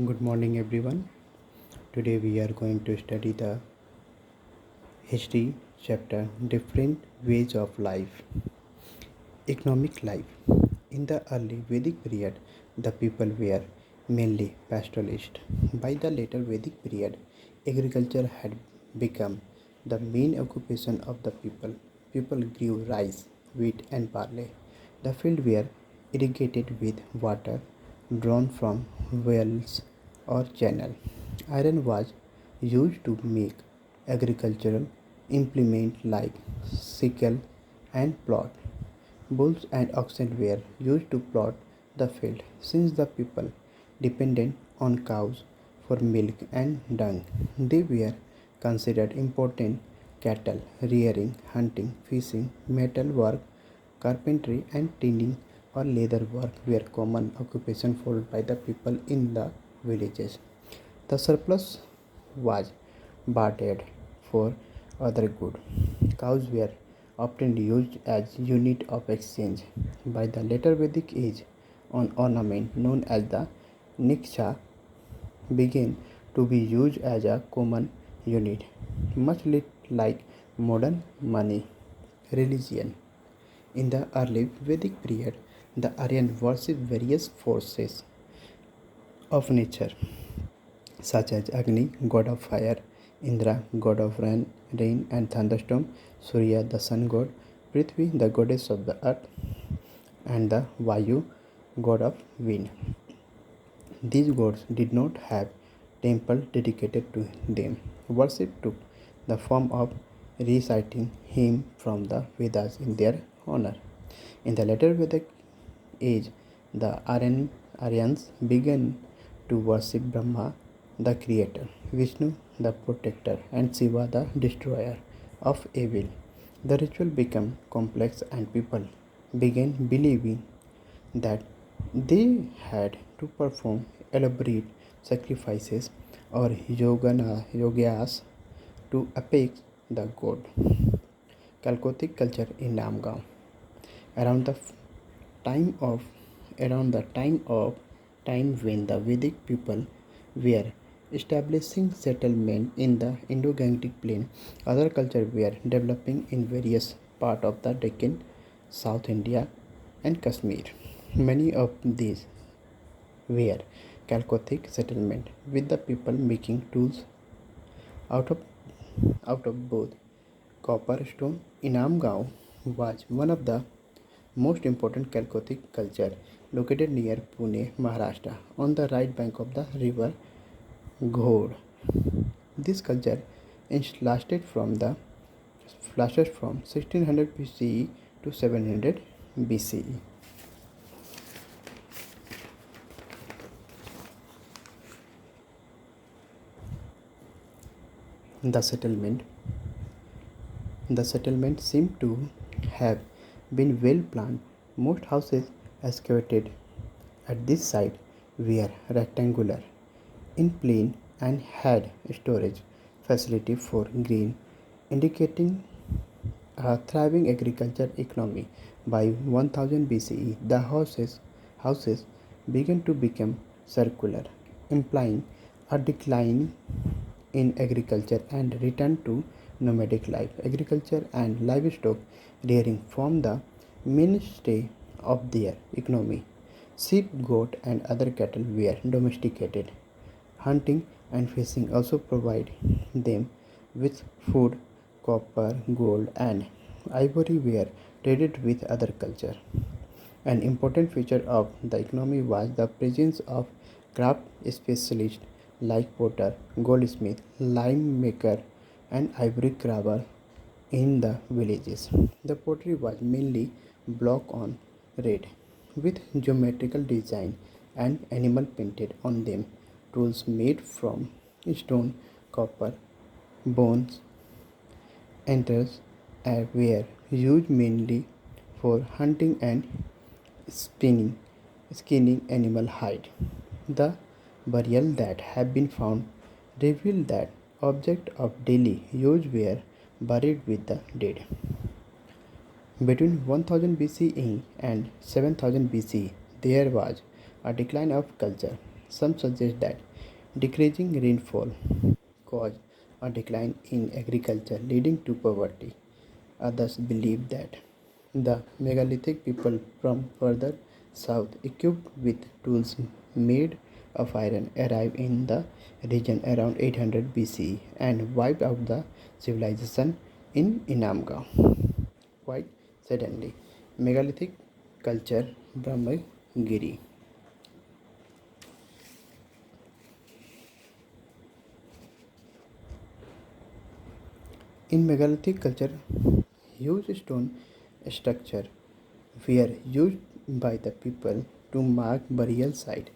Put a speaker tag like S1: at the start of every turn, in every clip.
S1: Good morning, everyone. Today we are going to study the history chapter Different Ways of Life. Economic life. In the early Vedic period, the people were mainly pastoralists. By the later Vedic period, agriculture had become the main occupation of the people. People grew rice, wheat, and barley. The fields were irrigated with water drawn from wells or channel. Iron was used to make agricultural implements like sickle and plough. Bulls and oxen were used to plot the field, since the people depended on cows for milk and dung. They were considered important. Cattle rearing, hunting, fishing, metal work, carpentry, and tinning or leather work were common occupations followed by the people in the villages. The surplus was bartered for other goods. Cows were often used as unit of exchange. By the later Vedic age, an ornament known as the niksha began to be used as a common unit, much like modern money. Religion. In the early Vedic period, the Aryan worshipped various forces of nature such as Agni, god of fire, Indra, god of rain and thunderstorm, Surya, the sun god, Prithvi, the goddess of the earth, and the Vayu, god of wind. These gods did not have temples dedicated to them. Worship took the form of reciting hymns from the Vedas in their honor. In the later Vedic age, the Aryans began to worship Brahma, the creator, Vishnu, the protector, and Shiva, the destroyer of evil. The ritual became complex, and people began believing that they had to perform elaborate sacrifices or yogas to appease the god. Calcothic culture in Namgaon. Around the time of around the time when the Vedic people were establishing settlement in the Indo-Gangetic plain, other cultures were developing in various parts of the Deccan, South India, and Kashmir. Many of these were Calcothic settlement, with the people making tools out of both copper stone. Inam Gaon was one of the most important Calcothic culture located near Pune, Maharashtra, on the right bank of the river Ghod. This culture lasted from 1600 BCE to 700 BCE. The settlement The settlement seemed to have been well planned. Most houses excavated at this site were rectangular in plan and had storage facility for grain, indicating a thriving agriculture economy. By 1000 BCE, the houses began to become circular, implying a decline in agriculture and return to nomadic life. Agriculture and livestock rearing formed the mainstay of their economy. Sheep, goat, and other cattle were domesticated. Hunting and fishing also provide them with food. Copper, gold, and ivory were traded with other culture. An important feature of the economy was the presence of craft specialists like potter, goldsmith, lime maker, and ivory carver in the villages. The pottery was mainly block on red with geometrical design and animal painted on them. Tools made from stone, copper, bones, antlers were used mainly for hunting and spinning, skinning animal hide. The burial that have been found reveal that objects of daily use were buried with the dead. Between 1000 BCE and 7000 BCE, there was a decline of culture. Some suggest that Decreasing rainfall caused a decline in agriculture, leading to poverty. Others believe that the megalithic people from further south, equipped with tools made of iron, arrived in the region around 800 BCE and wiped out the civilization in Inamga quite suddenly. Megalithic culture, Brahmagiri. In megalithic culture, huge stone structure were used by the people to mark burial site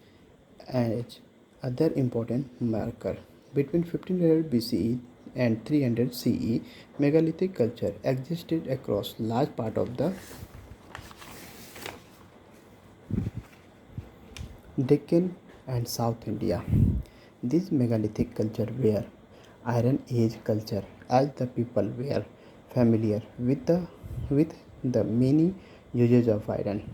S1: as other important marker. Between 1500 BCE and 300 CE, megalithic culture existed across large part of the Deccan and South India. This megalithic culture were Iron Age culture as the people were familiar with the many uses of iron.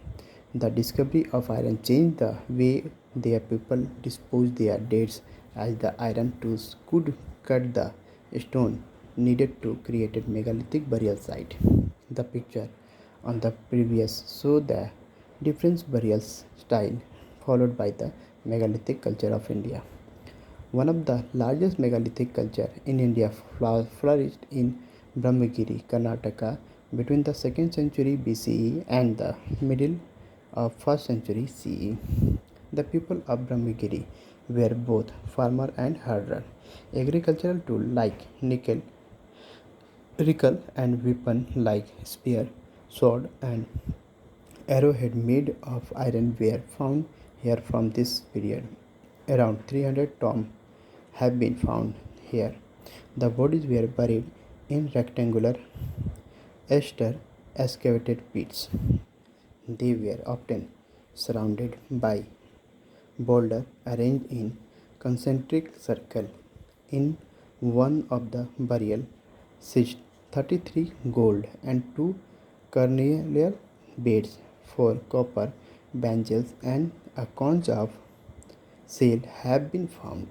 S1: The discovery of iron changed the way their people disposed their dead as the iron tools could cut the stone needed to create a megalithic burial site. The picture on the previous show the different burial style followed by the megalithic culture of India. One of the largest megalithic culture in India flourished in Brahmagiri, Karnataka between the 2nd century BCE and the middle of 1st century CE. The people of Brahmagiri were both farmer and herder. Agricultural tools like nickel, sickle and weapon like spear, sword and arrowhead made of iron were found here from this period. Around 300 tombs have been found here. The bodies were buried in rectangular Esther excavated pits. They were often surrounded by boulders arranged in concentric circle. In one of the burial sits 33 gold and 2 cornelian beads, 4 copper bangles and a conch of shell have been found.